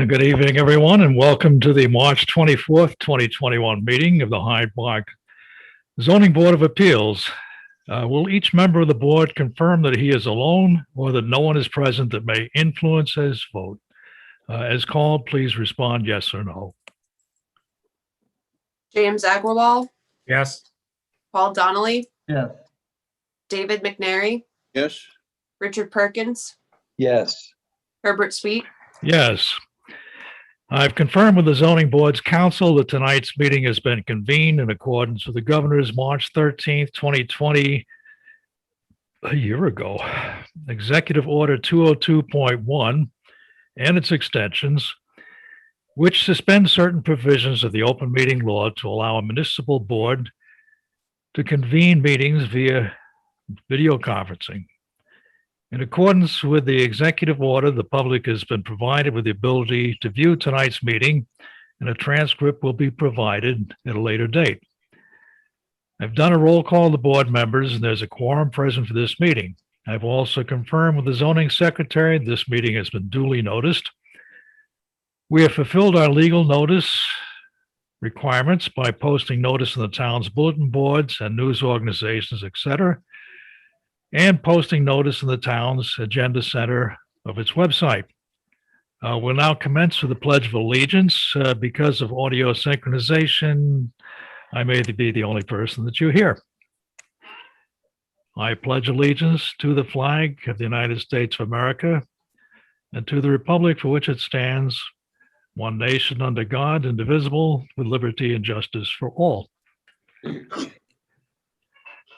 Good evening, everyone, and welcome to the March 24th, 2021 meeting of the Hyde Park Zoning Board of Appeals. Will each member of the board confirm that he is alone or that no one is present that may influence his vote? As called, please respond yes or no. James Agrawal, Yes. Paul Donnelly, Yes. David McNary, Yes. Richard Perkins, Yes. Herbert Sweet. Yes. I've confirmed with the Zoning Board's counsel that tonight's meeting has been convened in accordance with the Governor's March 13th, 2020, a year ago, Executive Order 202.1 and its extensions, which suspend certain provisions of the open meeting law to allow a municipal board to convene meetings via video conferencing. In accordance with the executive order, the public has been provided with the ability to view tonight's meeting, and a transcript will be provided at a later date. I've done a roll call of the board members, and there's a quorum present for this meeting. I've also confirmed with the zoning secretary this meeting has been duly noticed. We have fulfilled our legal notice requirements by posting notice in the town's bulletin boards and news organizations, etc., and posting notice in the town's agenda center of its website. We'll now commence with the Pledge of Allegiance. Because of audio synchronization, I may be the only person that you hear. I pledge allegiance to the flag of the United States of America and to the republic for which it stands, one nation under God, indivisible, with liberty and justice for all.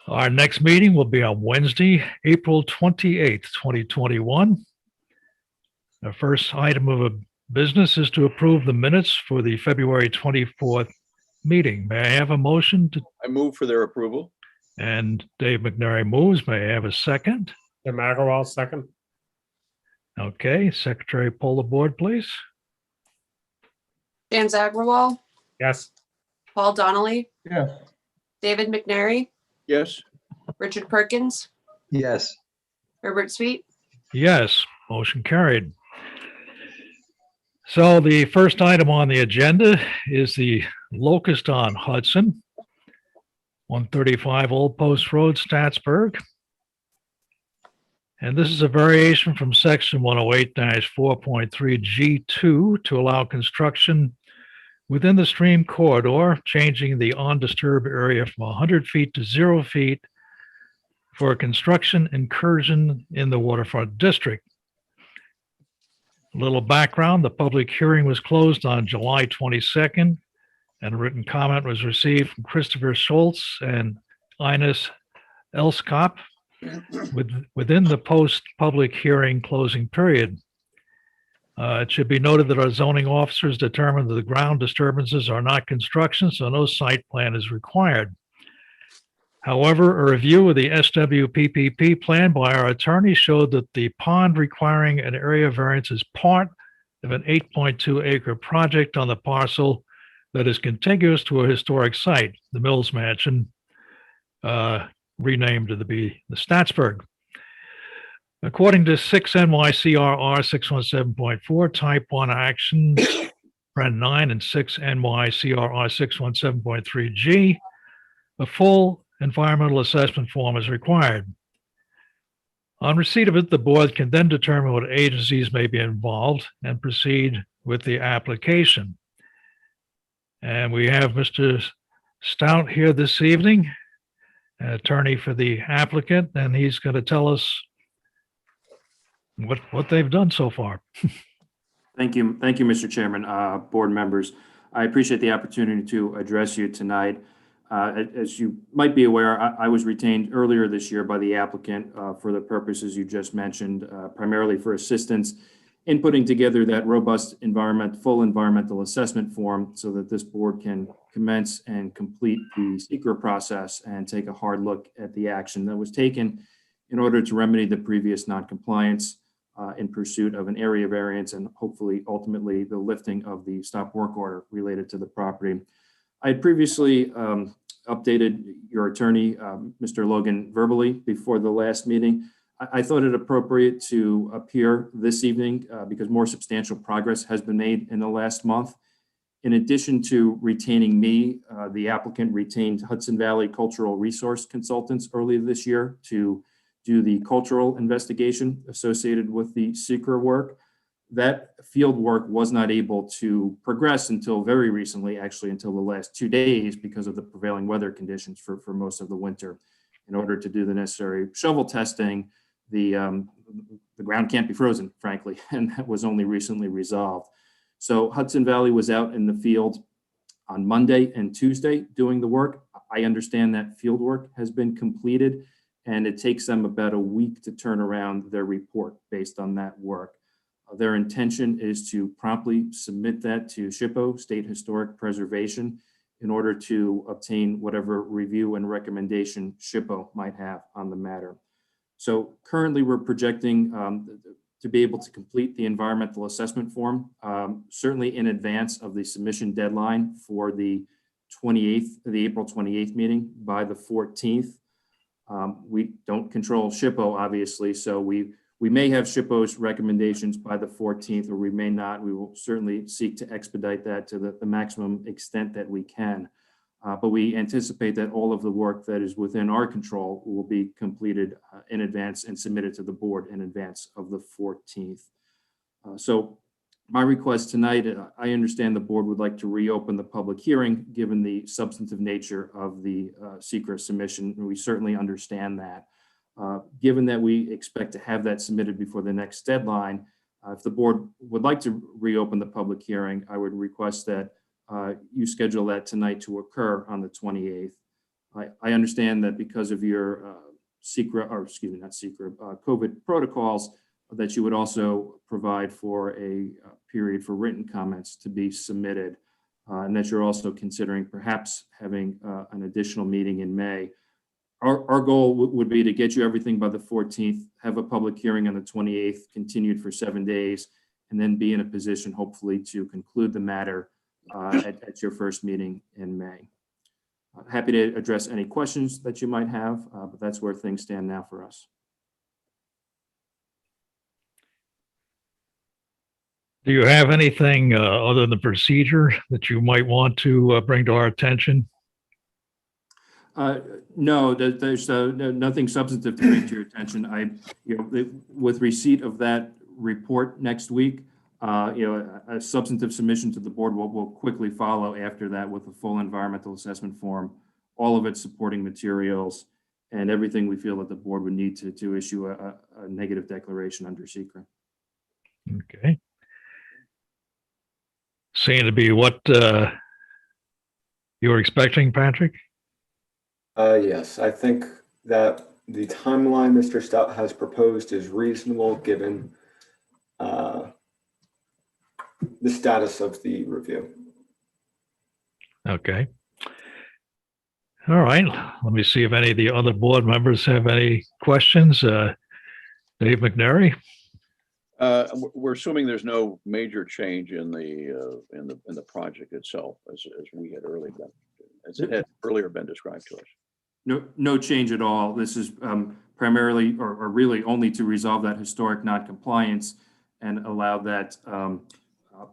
Our next meeting will be on Wednesday, April 28th, 2021. Our first item of business is to approve the minutes for the February 24th meeting. May I have a motion? I move for their approval. And Dave McNary moves. May I have a second? Jim Agrawal, second. Okay, Secretary, poll the board, please. James Agrawal, Yes. Paul Donnelly, Yes. David McNary, Yes. Richard Perkins, Yes. Herbert Sweet. Yes, motion carried. So the first item on the agenda is the Locust on Hudson, 135 Old Post Road, Statsburg. And this is a variation from section 108-4.3 G2 to allow construction within the stream corridor, changing the undisturbed area from 100 feet to 0 feet for a construction incursion in the waterfront district. A little background, the public hearing was closed on July 22nd, and a written comment was received from Christopher Schultz and Ines Elskop within the post-public hearing closing period. It should be noted that our zoning officers determined that the ground disturbances are not construction, so no site plan is required. However, a review of the SWPPP plan by our attorney showed that the pond requiring an area variance is part of an 8.2 acre project on the parcel that is contiguous to a historic site, the Mills Mansion, renamed to be the Statsburg. According to 6 NYCRR 617.4, Type 1 action, Pren 9, and 6 NYCRR 617.3G, a full environmental assessment form is required. On receipt of it, the board can then determine what agencies may be involved and proceed with the application. And we have Mr. Stout here this evening, an attorney for the applicant, and he's going to tell us what they've done so far. Thank you, Mr. Chairman, board members. I appreciate the opportunity to address you tonight. As you might be aware, I was retained earlier this year by the applicant for the purposes you just mentioned, primarily for assistance in putting together that robust full environmental assessment form so that this board can commence and complete the secret process and take a hard look at the action that was taken in order to remedy the previous noncompliance in pursuit of an area variance and hopefully ultimately the lifting of the stop work order related to the property. I had previously updated your attorney, Mr. Logan, verbally before the last meeting. I thought it appropriate to appear this evening because more substantial progress has been made in the last month. In addition to retaining me, the applicant retained Hudson Valley Cultural Resource Consultants earlier this year to do the cultural investigation associated with the secret work. That field work was not able to progress until very recently, actually until the last 2 days because of the prevailing weather conditions for most of the winter. In order to do the necessary shovel testing, the ground can't be frozen, frankly, and that was only recently resolved. So Hudson Valley was out in the field on Monday and Tuesday doing the work. I understand that field work has been completed and it takes them about a week to turn around their report based on that work. Their intention is to promptly submit that to SHPO, State Historic Preservation, in order to obtain whatever review and recommendation SHPO might have on the matter. So currently we're projecting to be able to complete the environmental assessment form, certainly in advance of the submission deadline for the 28th, the April 28th meeting by the 14th. We don't control SHPO, obviously, so we may have SHPO's recommendations by the 14th, or we may not. We will certainly seek to expedite that to the maximum extent that we can. But we anticipate that all of the work that is within our control will be completed in advance and submitted to the board in advance of the 14th. So my request tonight, I understand the board would like to reopen the public hearing given the substantive nature of the secret submission, and we certainly understand that. Given that we expect to have that submitted before the next deadline, if the board would like to reopen the public hearing, I would request that you schedule that tonight to occur on the 28th. I understand that because of your COVID protocols, that you would also provide for a period for written comments to be submitted, and that you're also considering perhaps having an additional meeting in May. Our goal would be to get you everything by the 14th, have a public hearing on the 28th, continued for 7 days, and then be in a position hopefully to conclude the matter at your first meeting in May. Happy to address any questions that you might have, but that's where things stand now for us. Do you have anything other than the procedure that you might want to bring to our attention? No, there's nothing substantive to bring to your attention. With receipt of that report next week, a substantive submission to the board will quickly follow after that with a full environmental assessment form, all of its supporting materials, and everything we feel that the board would need to issue a negative declaration under secret. Okay. Seem to be what you were expecting, Patrick? Yes, I think that the timeline Mr. Stout has proposed is reasonable given the status of the review. Okay. All right. Let me see if any of the other board members have any questions. Dave McNary? We're assuming there's no major change in the project itself, as we had earlier been described to us. No change at all. This is primarily or really only to resolve that historic non-compliance and allow that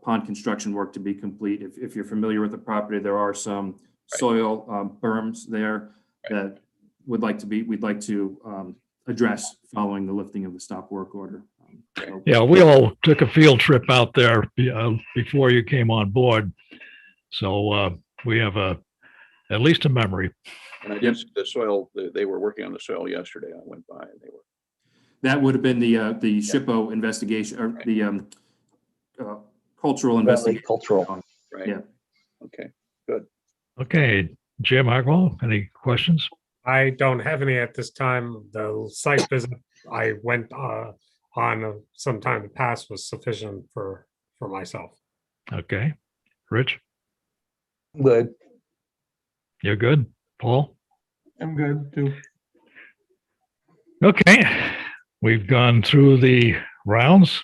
pond construction work to be complete. If you're familiar with the property, there are some soil berms there that we'd like to address following the lifting of the stop work order. Yeah, we all took a field trip out there before you came on board. So we have at least a memory. And I did see the soil, they were working on the soil yesterday. I went by and they were. That would have been the SHPO investigation or the cultural investigation. Cultural. Right. Yeah. Okay, good. Okay, Jim Agwell, any questions? I don't have any at this time. The site visit I went on some time in the past was sufficient for myself. Okay. Rich, Good. you're good? Paul? I'm good too. Okay, we've gone through the rounds.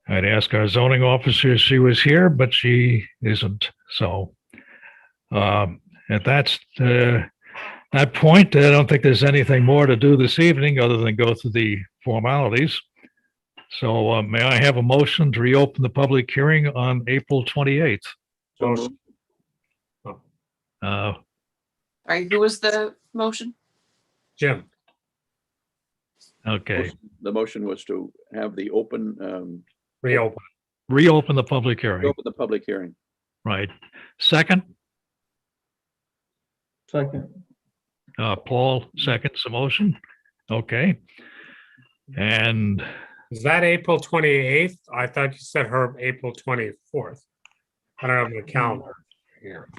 I'd ask our zoning officer if she was here, but she isn't. So at that that point, I don't think there's anything more to do this evening other than go through the formalities. So may I have a motion to reopen the public hearing on April 28th? So Motion. moved. Uh, Sorry, who was the motion? Jim, Okay, The motion was to have the reopen. reopen the public hearing, open the public hearing. right? Second, Second. Paul seconds the motion. Okay. And Is that April 28th? I thought you said her April 24th. I don't have my calendar here.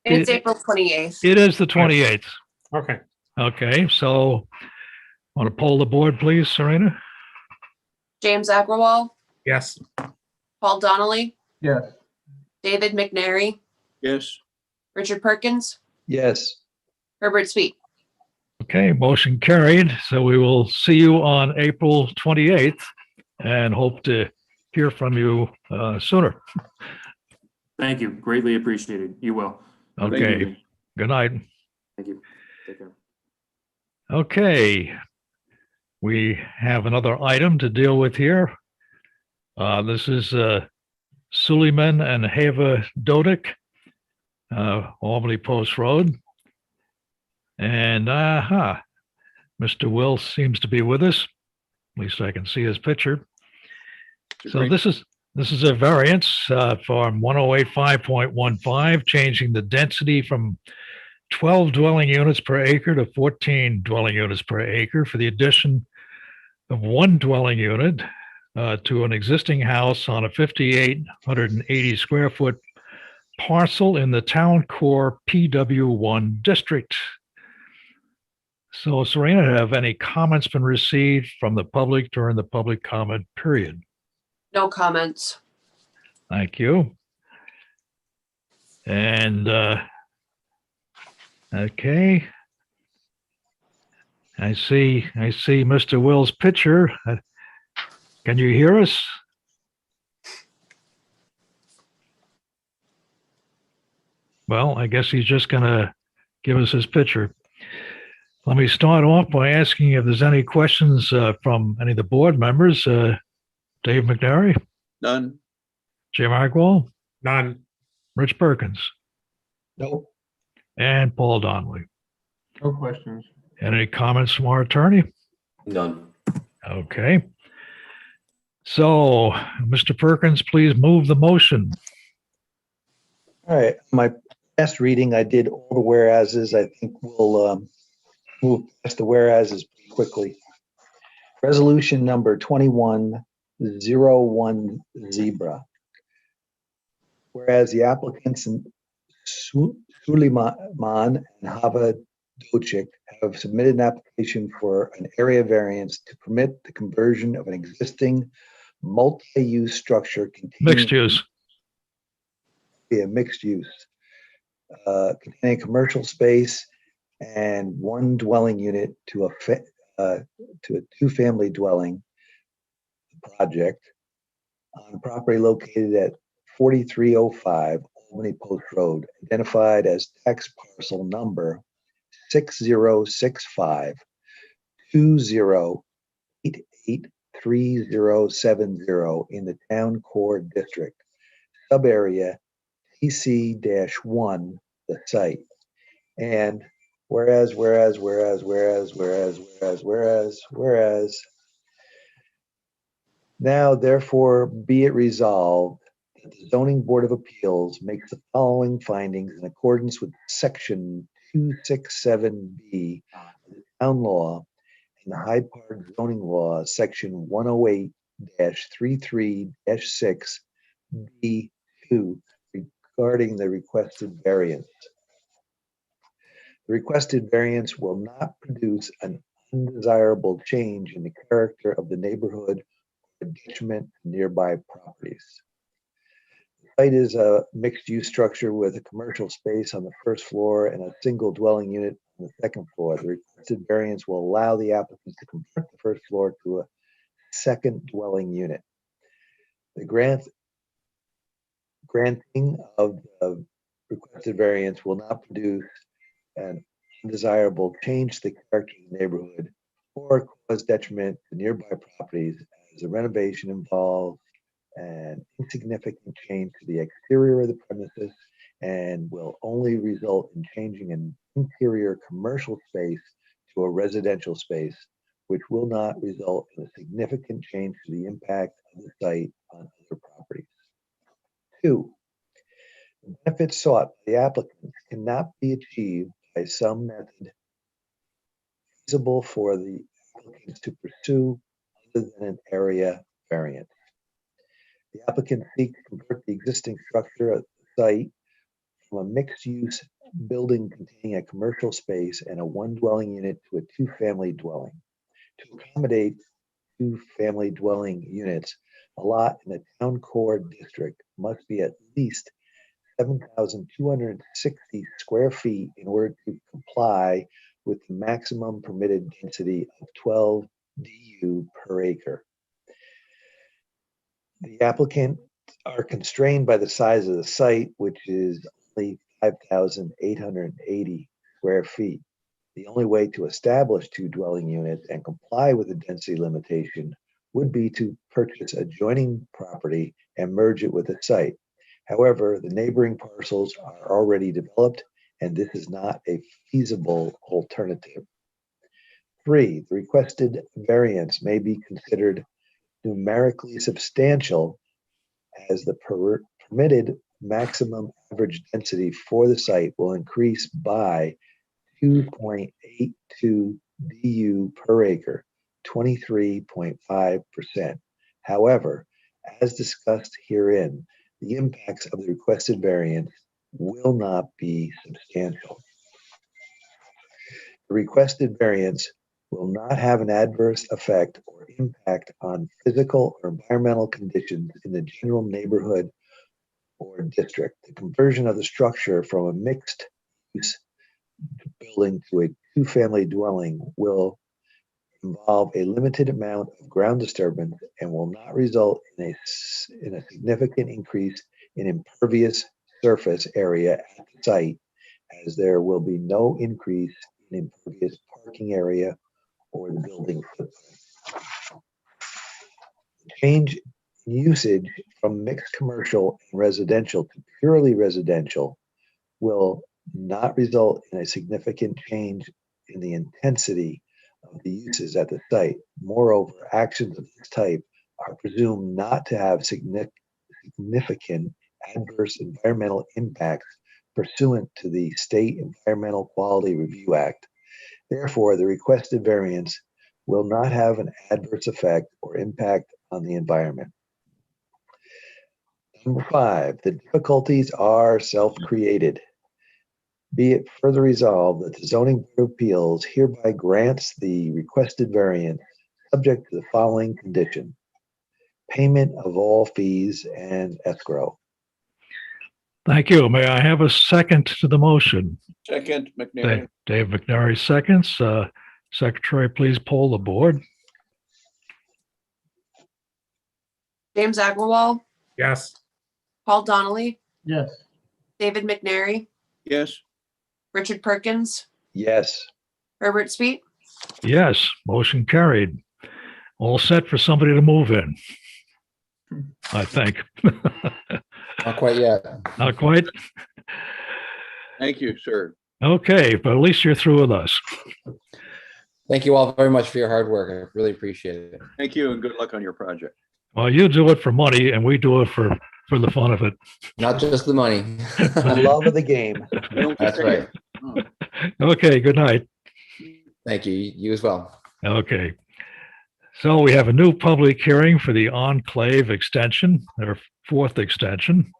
It's it April 28th. it is the 28th. Okay, Okay, so want to poll the board, please, Serena? James Agrawal, yes, Paul Donnelly, Yes. David McNary, Yes, Richard Perkins, Yes. Herbert Sweet. Okay, motion carried. So we will see you on April 28th and hope to hear from you sooner. Thank you. Greatly appreciated. You will. Have a good Okay, evening. good night. Thank you. Take care. Okay, we have another item to deal with here. This is Suleiman and Hava Dodik, Albany Post Road. And Mr. Will seems to be with us. At least I can see his picture. So Great. this is a variance from 1085.15, changing the density from 12 dwelling units per acre to 14 dwelling units per acre for the addition of one dwelling unit to an existing house on a 5,880 square foot parcel in the Town Core PW1 district. So Serena, have any comments been received from the public during the public comment period? No comments. Thank you. And okay. I see Mr. Will's picture. Can you hear us? Well, I guess he's just gonna give us his picture. Let me start off by asking if there's any questions from any of the board members. Dave McNary, None. Jim Agwal, none. Rich Perkins, No. and Paul Donnelly. No questions. Any comments from our attorney? None. Okay. So, Mr. Perkins, please move the motion. All right, my last reading, I did all the whereases. I think we'll move past the whereases quickly. Resolution number 2101 Zebra. Whereas the applicants in Suleiman and Hava Dochik have submitted an application for an area variance to permit the conversion of an existing multi-use structure containing Mixed use. mixed use, containing commercial space and one dwelling unit to a two-family dwelling project on a property located at 4305 Albany Post Road, identified as tax parcel number 6065 20883070 in the Town Core District, subarea TC-1, the site. And whereas, now therefore be it resolved that the Zoning Board of Appeals makes the following findings in accordance with Section 267B of the Town Law and the Hyde Park Zoning Law, Section 108-33-6B2, regarding the requested variance. The requested variance will not produce an undesirable change in the character of the neighborhood or detriment to nearby properties. The site is a mixed-use structure with a commercial space on the first floor and a single dwelling unit on the second floor. The requested variance will allow the applicant to convert the first floor to a second dwelling unit. The granting of the requested variance will not produce an undesirable change to the character of the neighborhood or cause detriment to nearby properties as the renovation involves an insignificant change to the exterior of the premises and will only result in changing an interior commercial space to a residential space, which will not result in a significant change to the impact of the site on other properties. 2, the benefits sought by the applicant cannot be achieved by some method feasible for the applicants to pursue other than an area variance. The applicant seeks to convert the existing structure of the site from a mixed-use building containing a commercial space and a one-dwelling unit to a two-family dwelling. To accommodate two-family dwelling units, a lot in the town core district must be at least 7,260 square feet in order to comply with the maximum permitted density of 12 DU per acre. The applicant are constrained by the size of the site, which is only 5,880 square feet. The only way to establish two dwelling units and comply with the density limitation would be to purchase adjoining property and merge it with the site. However, the neighboring parcels are already developed, and this is not a feasible alternative. 3, the requested variance may be considered numerically substantial as the permitted maximum average density for the site will increase by 2.82 DU per acre, 23.5%. However, as discussed herein, the impacts of the requested variance will not be substantial. The requested variance will not have an adverse effect or impact on physical or environmental conditions in the general neighborhood or district. The conversion of the structure from a mixed-use building to a two-family dwelling will involve a limited amount of ground disturbance and will not result in a significant increase in impervious surface area at the site, as there will be no increase in impervious parking area or the building footprint. Change in usage from mixed commercial and residential to purely residential will not result in a significant change in the intensity of the uses at the site. Moreover, actions of this type are presumed not to have significant adverse environmental impacts pursuant to the State Environmental Quality Review Act. Therefore, the requested variance will not have an adverse effect or impact on the environment. Number 5, the difficulties are self-created. Be it further resolved that the Zoning Board of Appeals hereby grants the requested variance subject to the following condition: payment of all fees and escrow. Thank you. May I have a second to the motion? Second, McNary. Dave McNary seconds. Secretary, please poll the board. James Agrawal, Yes. Paul Donnelly, yes, David McNary, Yes, Richard Perkins, Yes. Herbert Sweet, Yes, motion carried. All set for somebody to move in, I think. not quite yet. Not quite? thank you, sir. Okay, but at least you're through with us. Thank you all very much for your hard work. I really appreciate it. Thank you and good luck on your project. Well, you do it for money and we do it for the fun of it. Not just the money. The love of the game. We don't That's get right. paid. Okay, good night. Thank you. You as well. Okay. So we have a new public hearing for the Enclave extension, their 4th extension.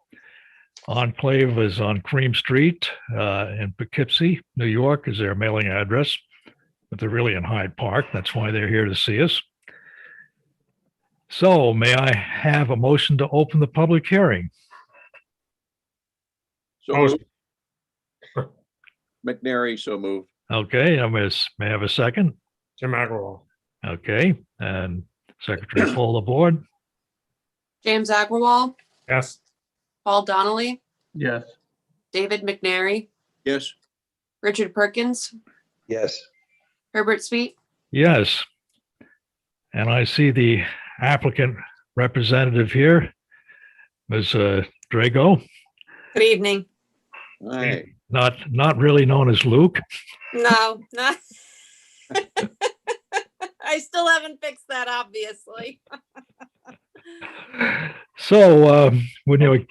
Enclave is on Cream Street in Poughkeepsie, New York is their mailing address, but they're really in Hyde Park. That's why they're here to see us. So may I have a motion to open the public hearing? So Motion. moved. McNary, so moved. Okay, may I have a second? Jim Agrawal. Okay, and Secretary poll the board. James Agrawal, Yes. Paul Donnelly, Yes. David McNary, Yes, Richard Perkins, Yes. Herbert Sweet, Yes. And I see the applicant representative here, Ms. Drago, Good evening. Hi. not really known as Luke. No, not. I still haven't fixed that, obviously. So when you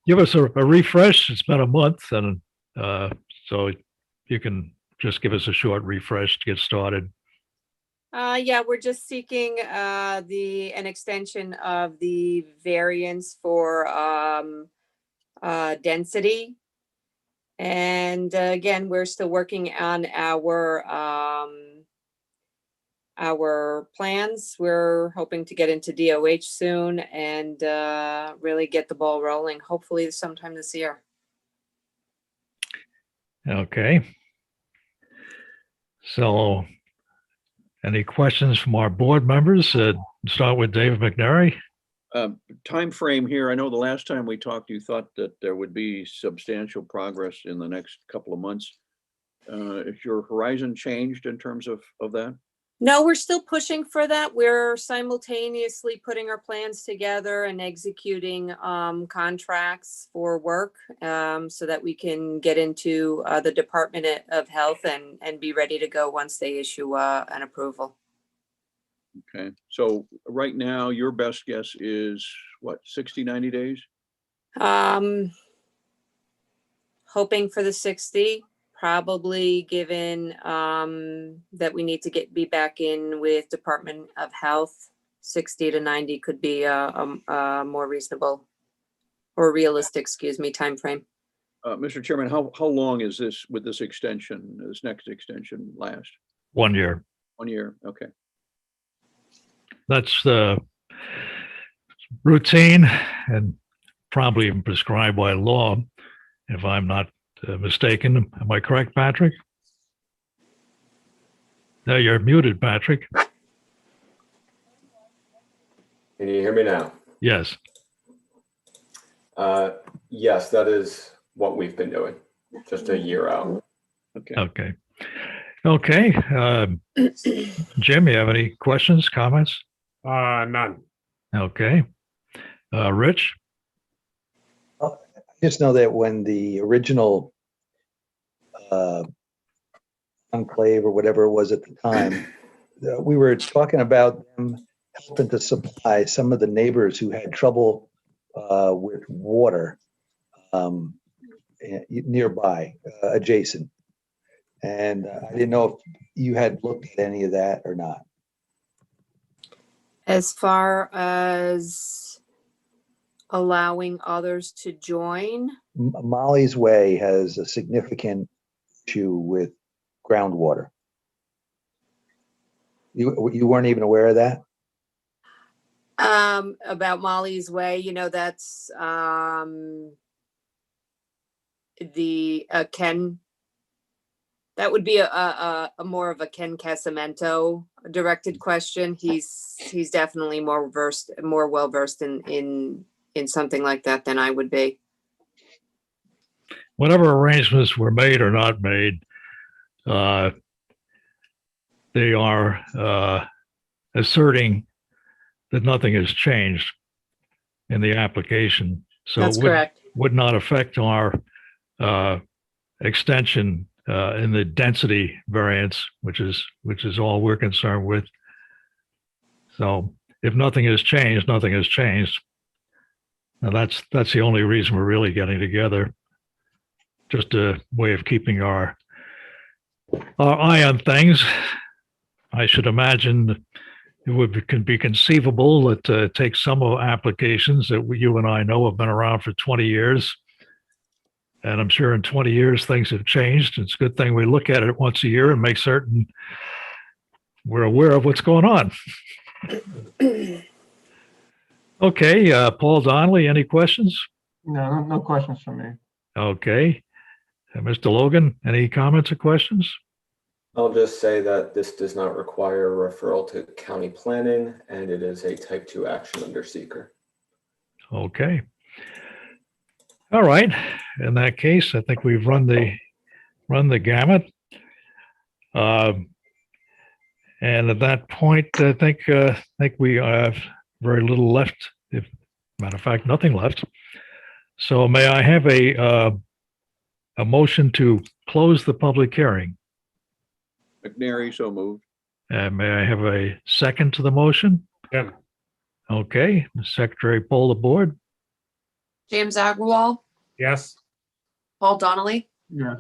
give us a refresh, it's been a month, and so you can just give us a short refresh to get started. Yeah, we're just seeking an extension of the variance for density. And again, we're still working on our plans. We're hoping to get into DOH soon and really get the ball rolling, hopefully sometime this year. Okay. So any questions from our board members? Start with David McNary. Time frame here. I know the last time we talked, you thought that there would be substantial progress in the next couple of months. Has your horizon changed in terms of that? No, we're still pushing for that. We're simultaneously putting our plans together and executing contracts for work so that we can get into the Department of Health and be ready to go once they issue an approval. Okay, so right now, your best guess is what, 60, 90 days? Hoping for the 60, probably given that we need to be back in with Department of Health. 60 to 90 could be a more reasonable or realistic, time frame. Mr. Chairman, how long is this, with this extension, this next extension last? 1 year. 1 year, okay. That's the routine and probably even prescribed by law, if I'm not mistaken. Am I correct, Patrick? No, you're muted, Patrick. Can you hear me now? Yes. Yes, that is what we've been doing, just a year out. Okay. Okay. Jim, you have any questions, comments? None. Okay. Rich? I just know that when the original enclave or whatever it was at the time, we were talking about them helping to supply some of the neighbors who had trouble with water nearby, adjacent. And I didn't know if you had looked at any of that or not. As far as allowing others to join, Molly's Way has a significant issue with groundwater. You weren't even aware of that? about Molly's Way, that's the Ken. That would be a more of a Ken Casamento directed question. He's definitely more well versed in something like that than I would be. Whatever arrangements were made or not made, they are asserting that nothing has changed in the application. So That's it correct. would not affect our extension in the density variance, which is all we're concerned with. So if nothing has changed, nothing has changed. Now that's the only reason we're really getting together. Just a way of keeping our eye on things. I should imagine it can be conceivable that it takes some of applications that you and I know have been around for 20 years. And I'm sure in 20 years, things have changed. It's a good thing we look at it once a year and make certain we're aware of what's going on. Okay, Paul Donnelly, any questions? No questions from me. Okay. Mr. Logan, any comments or questions? I'll just say that this does not require a referral to county planning, and it is a type 2 action under seeker. Okay. All right. In that case, I think we've run the run the gamut. And at that point, I think we have very little left. If matter of fact, nothing left. So may I have a motion to close the public hearing? McNary, so moved. And may I have a second to the motion? Jim, Okay, the secretary poll the board. James Agrawal, yes, Paul Donnelly, Yes.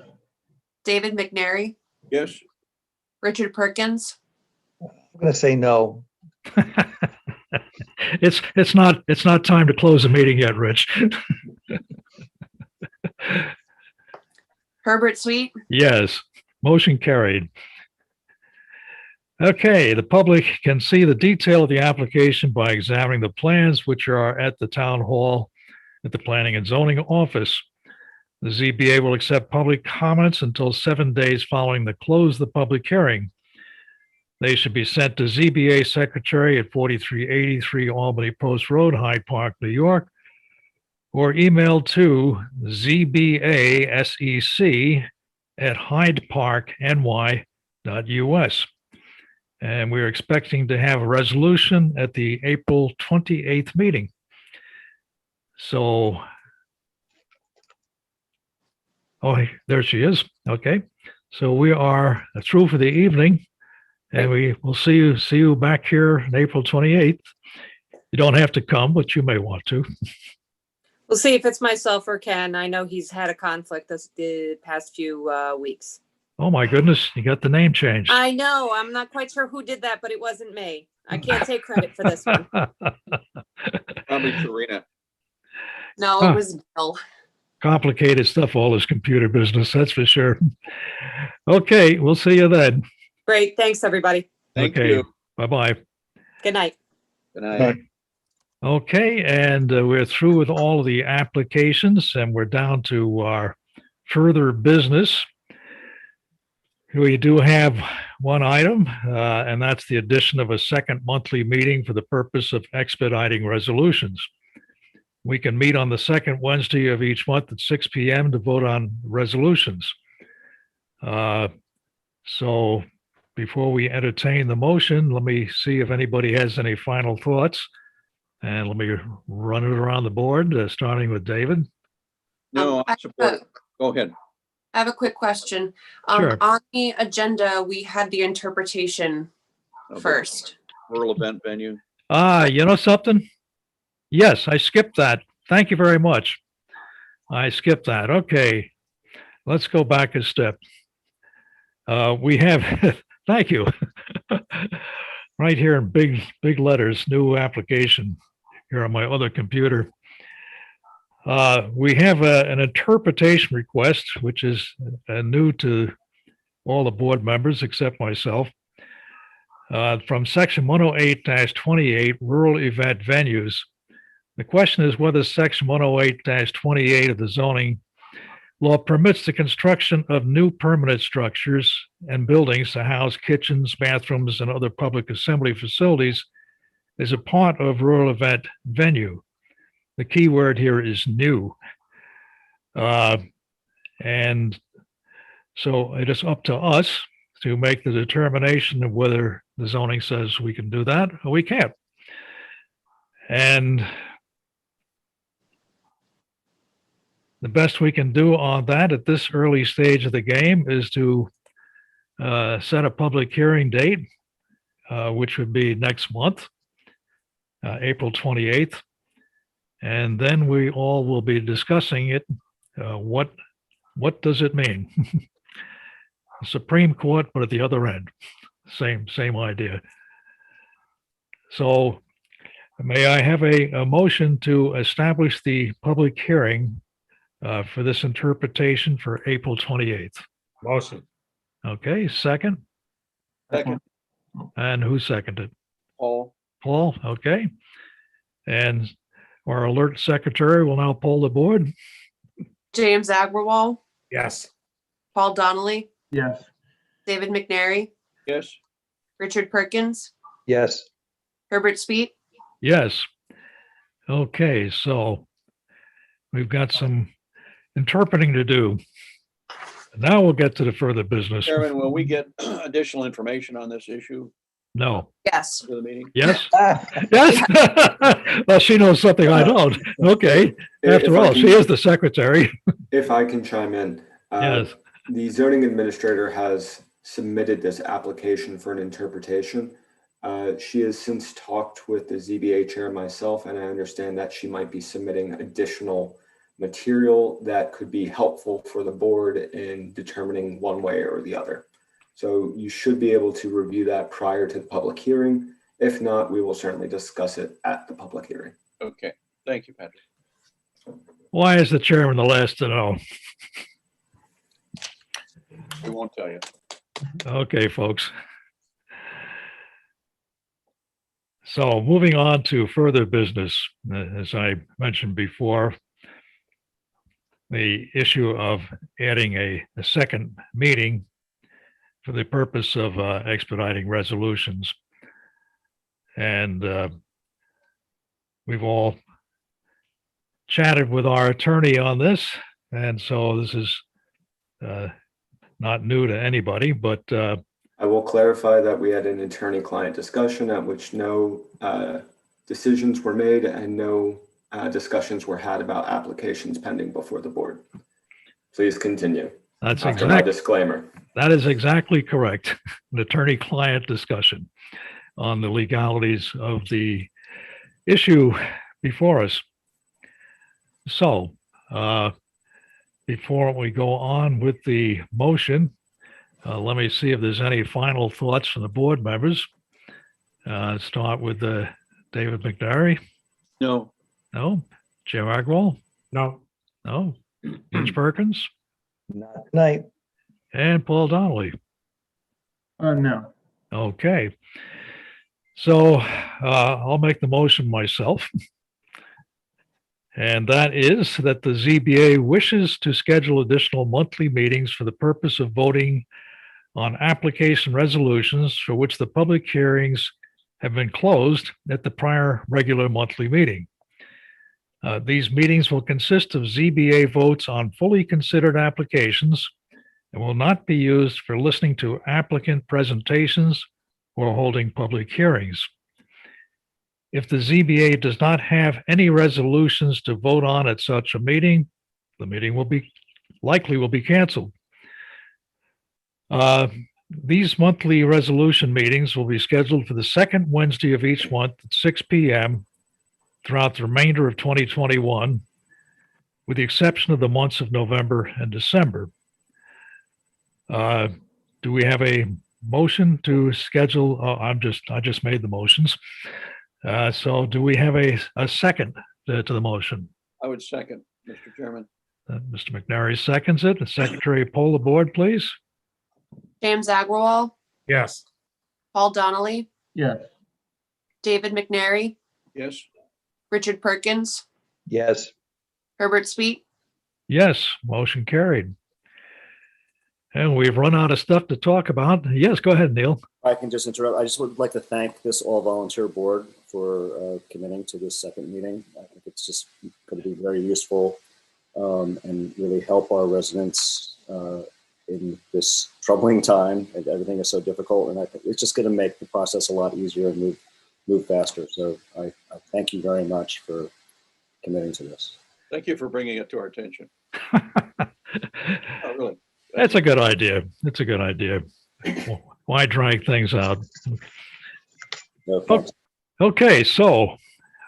David McNary, Yes, Richard Perkins, I'm gonna say no. It's not time to close the meeting yet, Rich. Herbert Sweet, Yes, motion carried. Okay, the public can see the detail of the application by examining the plans which are at the town hall at the Planning and Zoning Office. The ZBA will accept public comments until 7 days following the close of the public hearing. They should be sent to ZBA Secretary at 4383 Albany Post Road, Hyde Park, New York, or emailed to zbasec@hydeparkny.us. And we're expecting to have a resolution at the April 28th meeting. So, oh, there she is. Okay. So we are through for the evening, and we will see you back here on April 28th. You don't have to come, but you may want to. We'll see if it's myself or Ken. I know he's had a conflict the past few weeks. Oh my goodness, you got the name changed. I know. I'm not quite sure who did that, but it wasn't me. I can't take credit for this one. probably Serena. no, Huh. it was Bill. Complicated stuff, all this computer business, that's for sure. Okay, we'll see you then. Great. Thanks, everybody. Thank Okay. you. Bye-bye. Good night. Good night. Okay, and we're through with all of the applications, and we're down to our further business. We do have one item, and that's the addition of a second monthly meeting for the purpose of expediting resolutions. We can meet on the second Wednesday of each month at 6 p.m. to vote on resolutions. So before we entertain the motion, let me see if anybody has any final thoughts. And let me run it around the board, starting with David. No, I support it. Go ahead. I have a quick question. Sure. On the agenda, we had the interpretation first. Rural event venue. You know something? Yes, I skipped that. Thank you very much. I skipped that. Okay, let's go back a step. We have, thank you. Right here in big letters, new application here on my other computer. We have an interpretation request, which is new to all the board members except myself. From section 108-28, rural event venues. The question is whether section 108-28 of the zoning law permits the construction of new permanent structures and buildings to house kitchens, bathrooms, and other public assembly facilities as a part of rural event venue. The key word here is new. And so it is up to us to make the determination of whether the zoning says we can do that or we can't. And the best we can do on that at this early stage of the game is to set a public hearing date, which would be next month, April 28th. And then we all will be discussing it. What does it mean? Supreme Court, but at the other end, same idea. So may I have a motion to establish the public hearing for this interpretation for April 28th? motion, Okay, second. Second, And who seconded? Paul. Paul, okay. And our alert secretary will now poll the board. James Agrawal, yes, Paul Donnelly, Yes. David McNary, Yes. Richard Perkins, Yes. Herbert Sweet, Yes. Okay, so we've got some interpreting to do. Now we'll get to the further business. Chairman, will we get additional information on this issue No. Yes. for the meeting? Yes? Yes? Well, she knows something I don't. Okay. After all, she is the secretary. If I can chime in. Yes. The zoning administrator has submitted this application for an interpretation. She has since talked with the ZBA chair and myself, and I understand that she might be submitting additional material that could be helpful for the board in determining one way or the other. So you should be able to review that prior to the public hearing. If not, we will certainly discuss it at the public hearing. Okay, thank you, Patrick. Why is the chairman the last to know? We won't tell you. Okay, folks. So moving on to further business, as I mentioned before, the issue of adding a second meeting for the purpose of expediting resolutions. And we've all chatted with our attorney on this, and so this is not new to anybody, but I will clarify that we had an attorney-client discussion at which no decisions were made and no discussions were had about applications pending before the board. Please continue. that's After my exactly, disclaimer. that is exactly correct. An attorney-client discussion on the legalities of the issue before us. So, before we go on with the motion, let me see if there's any final thoughts from the board members. Start with David McNary. No, No. Jim Agrawal. No, No. Mitch Perkins Not tonight. and Paul Donnelly. No. Okay. So I'll make the motion myself. And that is that the ZBA wishes to schedule additional monthly meetings for the purpose of voting on application resolutions for which the public hearings have been closed at the prior regular monthly meeting. These meetings will consist of ZBA votes on fully considered applications and will not be used for listening to applicant presentations or holding public hearings. If the ZBA does not have any resolutions to vote on at such a meeting, the meeting will be canceled. These monthly resolution meetings will be scheduled for the second Wednesday of each month at 6 p.m. throughout the remainder of 2021, with the exception of the months of November and December. Do we have a motion to schedule? Oh, I just made the motions. So do we have a second to the motion? I would second, Mr. Chairman. Mr. McNary seconds it. The secretary poll the board, please. James Agrawal, yes, Paul Donnelly, Yes. David McNary, Yes, Richard Perkins, Yes. Herbert Sweet. Yes, motion carried. And we've run out of stuff to talk about. Yes, go ahead, Neil. I can just interrupt. I just would like to thank this all-volunteer board for committing to this second meeting. I think it's just going to be very useful and really help our residents in this troubling time. And everything is so difficult, and I think it's just going to make the process a lot easier and move faster. So I thank you very much for committing to this. thank you for bringing it to our attention. Oh, really. That's a good idea. It's a good idea. Why drag things out? No, thanks. Okay, so,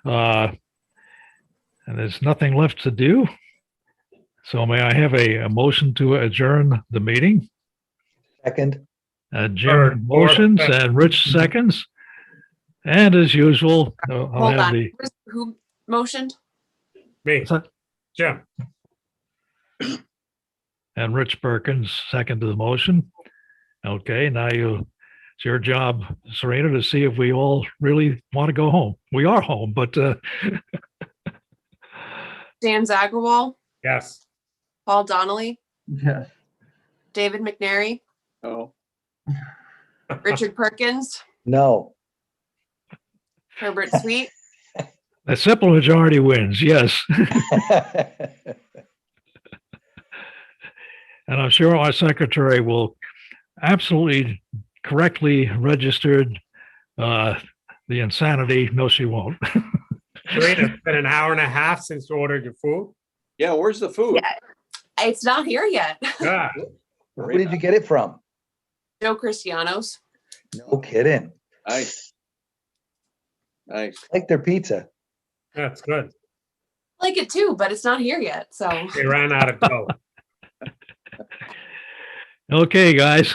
and there's nothing left to do. So may I have a motion to adjourn the meeting? Second. Jim Third, fourth, motions fifth. and Rich seconds. And as usual, I'll Hold have on. the, Who motioned? me, what's that? Jim. And Rich Perkins second to the motion. Okay, now it's your job, Serena, to see if we all really want to go home. We are home, but James Agrawal, Yes. Paul Donnelly, Yes. David McNary, Oh, Richard Perkins, No. Herbert Sweet. a simple majority wins, yes. And I'm sure our secretary will absolutely correctly registered the insanity. No, she won't. Serena, it's been an hour and a half since you ordered your food. Yeah, where's the food? Yeah. It's not here yet. Yeah. Where did you get it from? Joe Cristiano's. No kidding. Nice. Nice. Like their pizza. That's good. I like it too, but it's not here yet. So They ran out of dough. Okay, guys.